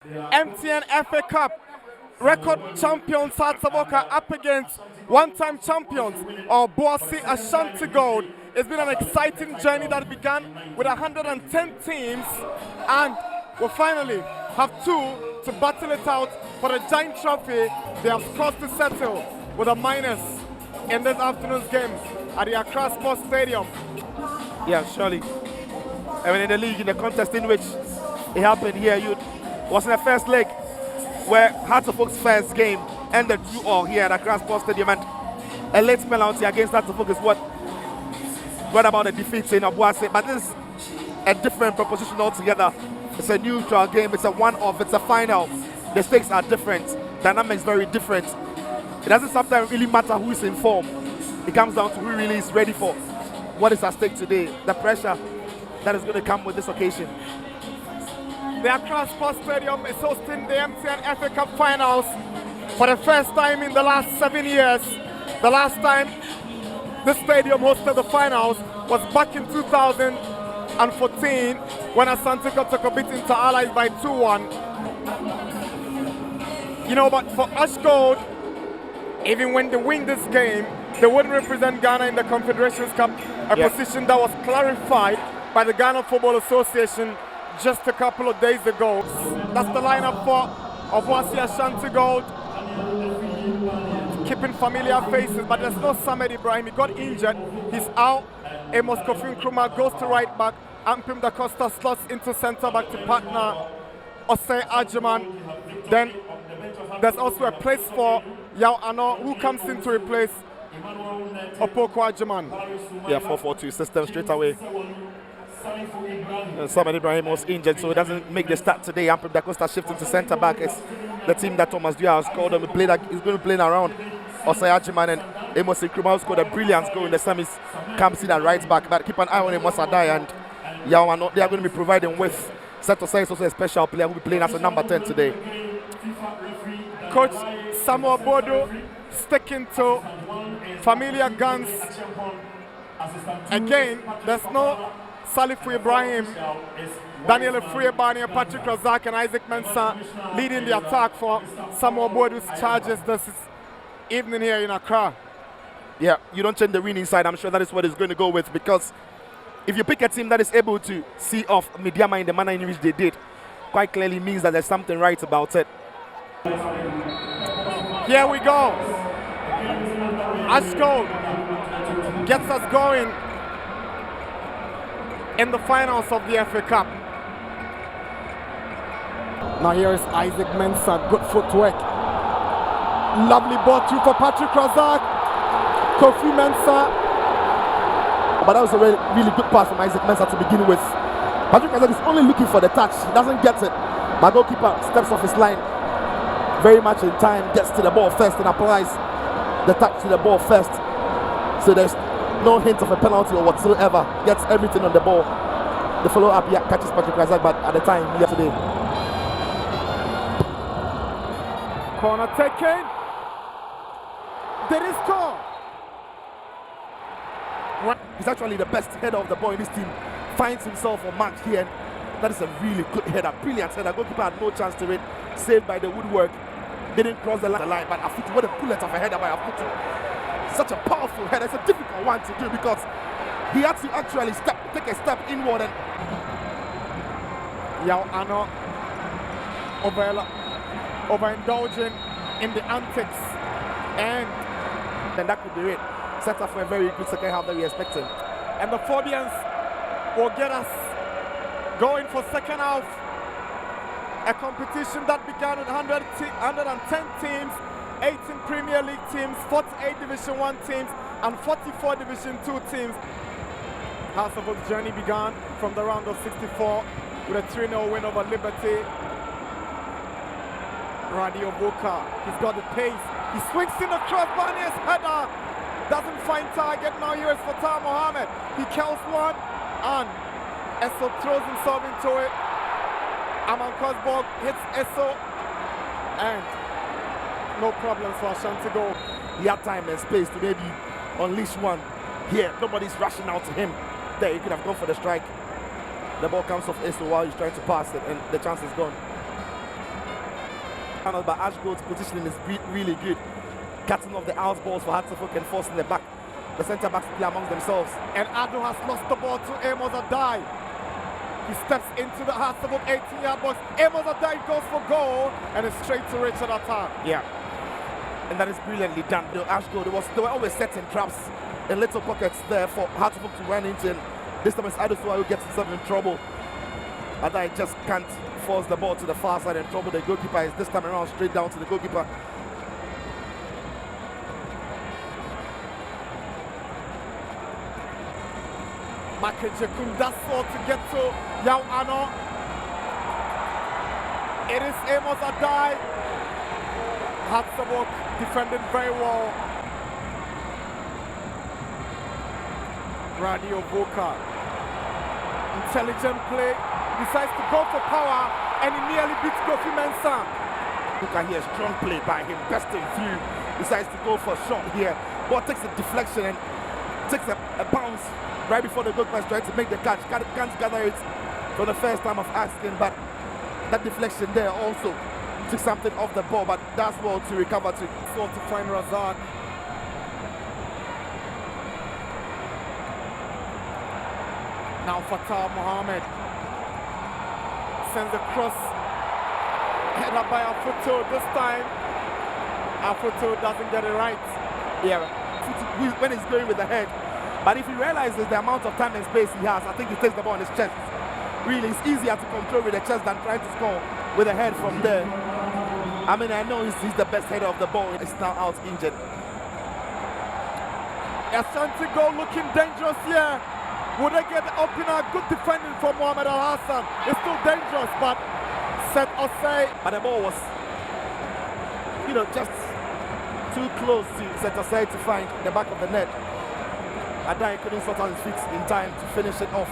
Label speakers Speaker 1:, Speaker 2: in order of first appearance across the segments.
Speaker 1: MTN FA Cup record champion South Savoca up against one-time champions of Boise Ashanti Gold. It's been an exciting journey that began with 110 teams, and we'll finally have two to battle it out for the giant trophy. They have scores to settle with a minus in this afternoon's game at the Accra Sports Stadium.
Speaker 2: Yeah, surely. I mean, in the league, in the contest in which it happened here, was in the first leg where Hearts of Oak's first game ended 2-2 here at Accra Sports Stadium, and a late penalty against Hearts of Oak is what brought about the defeat in Obuasi. But this is a different proposition altogether. It's a neutral game, it's a one-off, it's a final. The stakes are different, dynamics very different. It doesn't sometimes really matter who is in form. It comes down to who really is ready for what is at stake today, the pressure that is going to come with this occasion.
Speaker 1: The Accra Sports Stadium is hosting the MTN FA Cup finals for the first time in the last 7 years. The last time this stadium hosted the finals was back in 2014 when Ashanti took a beat into Allies by 2-1. You know, but for Ash Gold, even when they win this game, they wouldn't represent Ghana in the Confederations Cup, a position that was clarified by the Ghana Football Association just a couple of days ago. That's the lineup for Obuasi Ashanti Gold. Keeping familiar faces, but there's no Samed Ibrahim. He got injured. He's out. Amos Kofi Nkrumah goes to right back. Ampim Da Costa slots into centre back to partner Osei Ajiman. Then there's also a place for Yao Ano, who comes in to replace Opoku Ajiman.
Speaker 2: Yeah, 4-4-2 system straight away. Samed Ibrahim was injured, so it doesn't make the start today. Ampim Da Costa shifting to centre back. It's the team that Thomas Dua has called him. He's going to play around Osei Ajiman, and Amos Nkrumah scored a brilliant goal in the semis. Comes in at right back, but keep an eye on Amos Adai and Yao Ano. They are going to be providing with Seto Sai, also a special player who will be playing as a number 10 today.
Speaker 1: Coach Samuel Bodo sticking to familiar guns. Again, there's no Salifu Ibrahim, Daniel Efriebani, Patrick Razak and Isaac Mensah leading the attack for Samuel Bodu's charges this evening here in Accra.
Speaker 2: Yeah, you don't change the winning side. I'm sure that is what he's going to go with, because if you pick a team that is able to see off Midiama in the manner in which they did, quite clearly means that there's something right about it.
Speaker 1: Here we go. Ash Gold gets us going in the finals of the FA Cup. Now here is Isaac Mensah, good footwork. Lovely ball through for Patrick Razak. Kofi Mensah.
Speaker 2: But that was a really good pass from Isaac Mensah to begin with. Patrick Razak is only looking for the touch. He doesn't get it. My goalkeeper steps off his line very much in time, gets to the ball first and applies the touch to the ball first. So there's no hint of a penalty or whatsoever. Gets everything on the ball. The follow-up catches Patrick Razak, but at the time yesterday.
Speaker 1: Corner taken. Did he score?
Speaker 2: He's actually the best header of the ball in this team. Finds himself on mark here. That is a really good header, brilliant header. Goalkeeper had no chance to it. Saved by the woodwork. Didn't cross the line, but Afutu, what a bullet of a header by Afutu. Such a powerful header. It's a difficult one to do because he had to actually take a step inward and
Speaker 1: Yao Ano overindulging in the antics, and
Speaker 2: then that could be it. Set up for a very good second half that we expected.
Speaker 1: And the Phobians will get us going for second half. A competition that began with 110 teams, 18 Premier League teams, 48 Division 1 teams, and 44 Division 2 teams. House of Oak's journey began from the round of 64 with a 3-0 win over Liberty. Radio Boka, he's got the pace. He swings in the crossbar, his header doesn't find target. Now here is Fatah Mohammed. He kills one, and Esso throws himself into it. Aman Kosborg hits Esso, and no problems for Ashanti Gold.
Speaker 2: He had time and space to maybe unleash one. Here, nobody's rushing out to him. There, he could have gone for the strike. The ball comes off Esso while he's trying to pass it, and the chance is gone. But Ashgold's positioning is really good. Cutting off the out balls for Hartlepool and forcing the back. The centre backs play amongst themselves.
Speaker 1: And Ado has lost the ball to Amos Adai. He steps into the Hartlepool 18-yard box. Amos Adai goes for goal and it's straight to Richard Atta.
Speaker 2: Yeah. And that is brilliantly done. The Ashgold, they were always setting traps in little pockets there for Hartlepool to run into. And this time it's Ado who gets himself in trouble. Adai just can't force the ball to the far side and trouble the goalkeeper. Is this time around straight down to the goalkeeper.
Speaker 1: Makeje Kundaso to get to Yao Ano. It is Amos Adai. Hartlepool defending very well. Radio Boka. Intelligent play. Decides to go for power and he nearly beats Kofi Mensah.
Speaker 2: Boka here, strong play by him, besting through. Decides to go for a shot here. Ball takes a deflection and takes a bounce right before the goalkeeper is trying to make the catch. Can't gather it for the first time of asking, but that deflection there also took something off the ball, but that's well to recover to.
Speaker 1: So to find Razak. Now Fatah Mohammed sends a cross, headed by Afuto this time. Afuto doesn't get it right.
Speaker 2: Yeah, when he's going with the head. But if he realizes the amount of time and space he has, I think he takes the ball on his chest. Really, it's easier to control with the chest than trying to score with the head from there. I mean, I know he's the best header of the ball. He's now out injured.
Speaker 1: Ashanti goal looking dangerous here. Would they get the opener? Good defending from Mohamed Al Hassan. It's still dangerous, but set Osei.
Speaker 2: But the ball was, just too close to set Osei to find the back of the net. Adai couldn't sort out his feet in time to finish it off.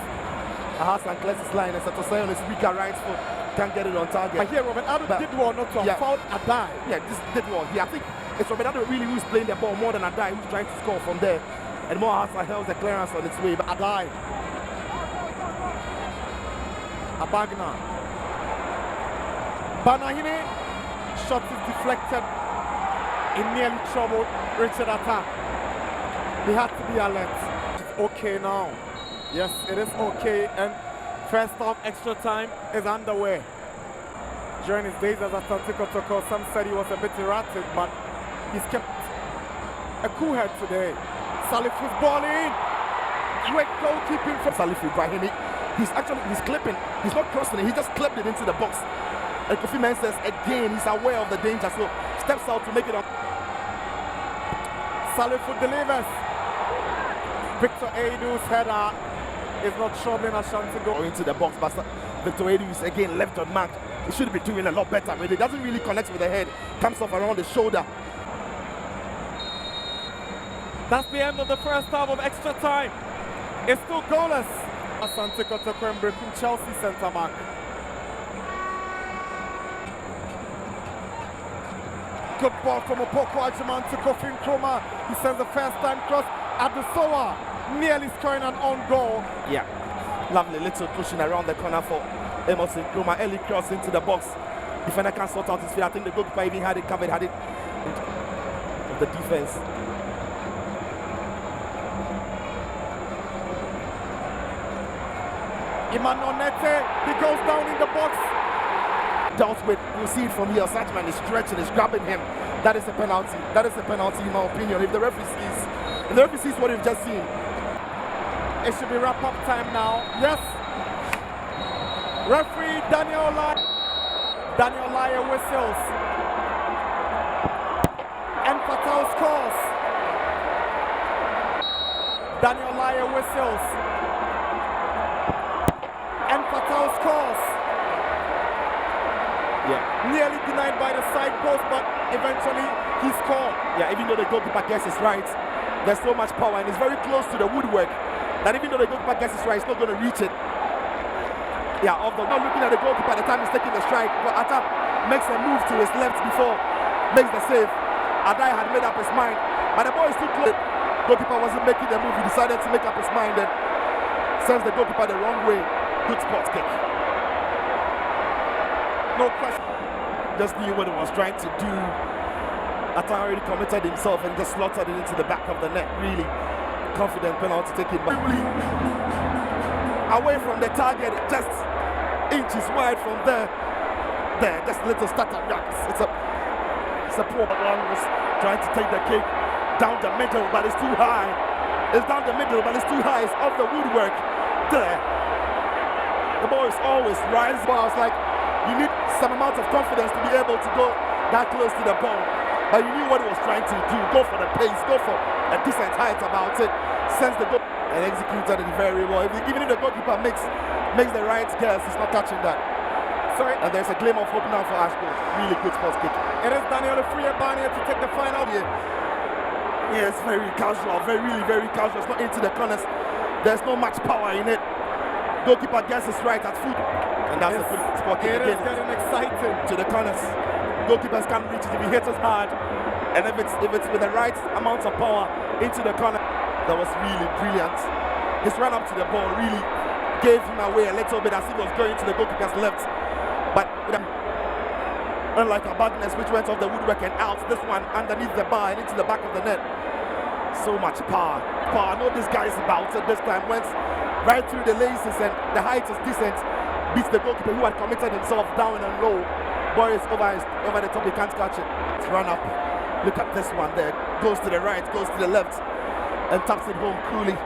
Speaker 2: Hassan clears his line and Setosai on his weaker right foot can't get it on target.
Speaker 1: But here Robert Ado did well not to have fouled Adai.
Speaker 2: Yeah, this did well. Yeah, I think it's Robert Ado really who's playing the ball more than Adai who's trying to score from there. And more Hassan held the clearance on its way. But
Speaker 1: Adai. Abagna. Banahine. Shot is deflected. He nearly troubled Richard Atta. He had to be alert. It's okay now. Yes, it is okay. And first half extra time is underway. During his days as Ashanti Kotoko, some said he was a bit erratic, but he's kept a cool head today. Salifu's ball in. Great goalkeeping from
Speaker 2: Salifu Brahimi. He's clipping. He's not crossing it. He just clipped it into the box. And Kofi Mensah again, he's aware of the danger, so steps out to make it up.
Speaker 1: Salifu delivers. Victor Eidu's header is not troubling Ashanti goal.
Speaker 2: Into the box, but Victor Eidu is again left unmarked. He should be doing a lot better. Really, it doesn't really connect with the head. Comes off around the shoulder.
Speaker 1: That's the end of the first half of extra time. It's still goalless. Asante Kotoko breaking Chelsea centre back. Good ball from Opoko Ajiman to Kofi Nkrumah. He sends the first time cross at the Soa, nearly scoring an own goal.
Speaker 2: Yeah, lovely little pushing around the corner for Amos Nkrumah. Early cross into the box. Defender can't sort out his feet. I think the goalkeeper even had it covered, had it of the defense.
Speaker 1: Iman Onete, he goes down in the box.
Speaker 2: Dealt with, you'll see it from here. Satchman is stretching, is grabbing him. That is a penalty. That is a penalty in my opinion. If the referee sees what we've just seen.
Speaker 1: It should be wrap-up time now. Yes. Referee Daniel Laya whistles. And Fatal scores. Daniel Laya whistles. And Fatal scores.
Speaker 2: Yeah.
Speaker 1: Nearly denied by the side post, but eventually he scored.
Speaker 2: Yeah, even though the goalkeeper guesses right, there's so much power and it's very close to the woodwork that even though the goalkeeper guesses right, it's not going to reach it. Yeah, not looking at the goalkeeper at the time he's taking the strike, but Atta makes a move to his left before makes the save. Adai had made up his mind, but the ball is too close. Goalkeeper wasn't making the move. He decided to make up his mind and sends the goalkeeper the wrong way. Good spot kick.
Speaker 1: No question.
Speaker 2: just knew what he was trying to do. Ata already committed himself and just slotted it into the back of the net. Really confident penalty taken by away from the target, just inches wide from there. Just a little stutter. It's a poor one. Was trying to take the kick down the middle, but it's too high. It's down the middle, but it's too high. It's off the woodwork. There. The ball is always rise balls. Like, you need some amount of confidence to be able to go that close to the ball. But you knew what he was trying to do. Go for the pace. Go for a decent height about it. Sends the goal and executed it very well. Even if the goalkeeper makes the right guess, he's not touching that. Sorry. And there's a glimmer of hope now for Ashgold. Really good first kick.
Speaker 1: It is Daniel Friabania to take the final.
Speaker 2: Yeah, it's very casual. Really very casual. It's not into the corners. There's no much power in it. Goalkeeper guesses right at foot. And that's a good spot kick again.
Speaker 1: It is getting exciting.
Speaker 2: To the corners. Goalkeepers can't reach it if he hits us hard. And if it's with the right amount of power into the corner, that was really brilliant. His run up to the ball really gave him away a little bit as he was going to the goalkeeper's left. But unlike Abagnes, which went off the woodwork and out, this one underneath the bar and into the back of the net. So much power. I know this guy is about it this time. Went right through the laces and the height is decent. Beats the goalkeeper who had committed himself down and low. Boy is over the top, he can't catch it. It's run up. Look at this one there. Goes to the right, goes to the left, and taps it home coolly.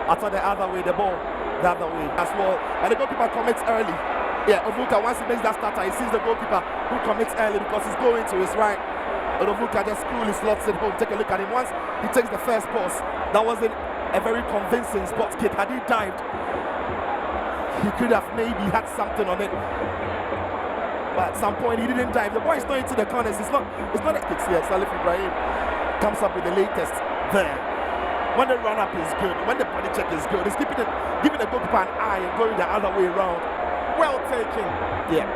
Speaker 2: I thought the other way, the ball the other way as well. And the goalkeeper commits early. Yeah, Ovuka, once he makes that starter, he sees the goalkeeper who commits early because he's going to his right. And Ovuka just coolly slots it home. Take a look at him. Once he takes the first pass, that wasn't a very convincing spot kick. Had he dived, he could have maybe had something on it. But at some point he didn't dive. The ball is not into the corners. It's not a kick here. Salif Ibrahim comes up with the latest there. When the run up is good, when the body check is good, it's giving the goalkeeper an eye and going the other way around.
Speaker 1: Well taken.
Speaker 2: Yeah.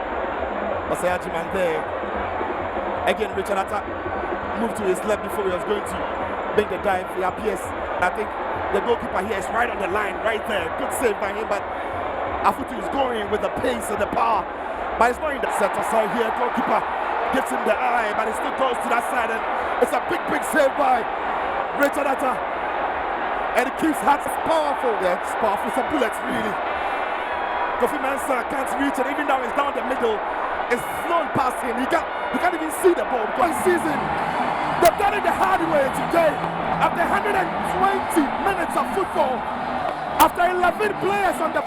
Speaker 2: Osayajiman there. Again, Richard Atta moved to his left before he was going to make the dive. He appears. I think the goalkeeper here is right on the line, right there. Good save by him, but Afutu is going with the pace and the power. But it's not in the center side here. Goalkeeper gets him the eye, but it still goes to that side. And it's a big save by Richard Atta. And it keeps hard. It's powerful. Yeah, it's powerful. It's a bullet, really. Kofi Mensah can't reach it, even though it's down the middle. It's flown past him. He can't even see the ball. Because season, they've done it the hard way today. After 120 minutes of football, after 11 players on the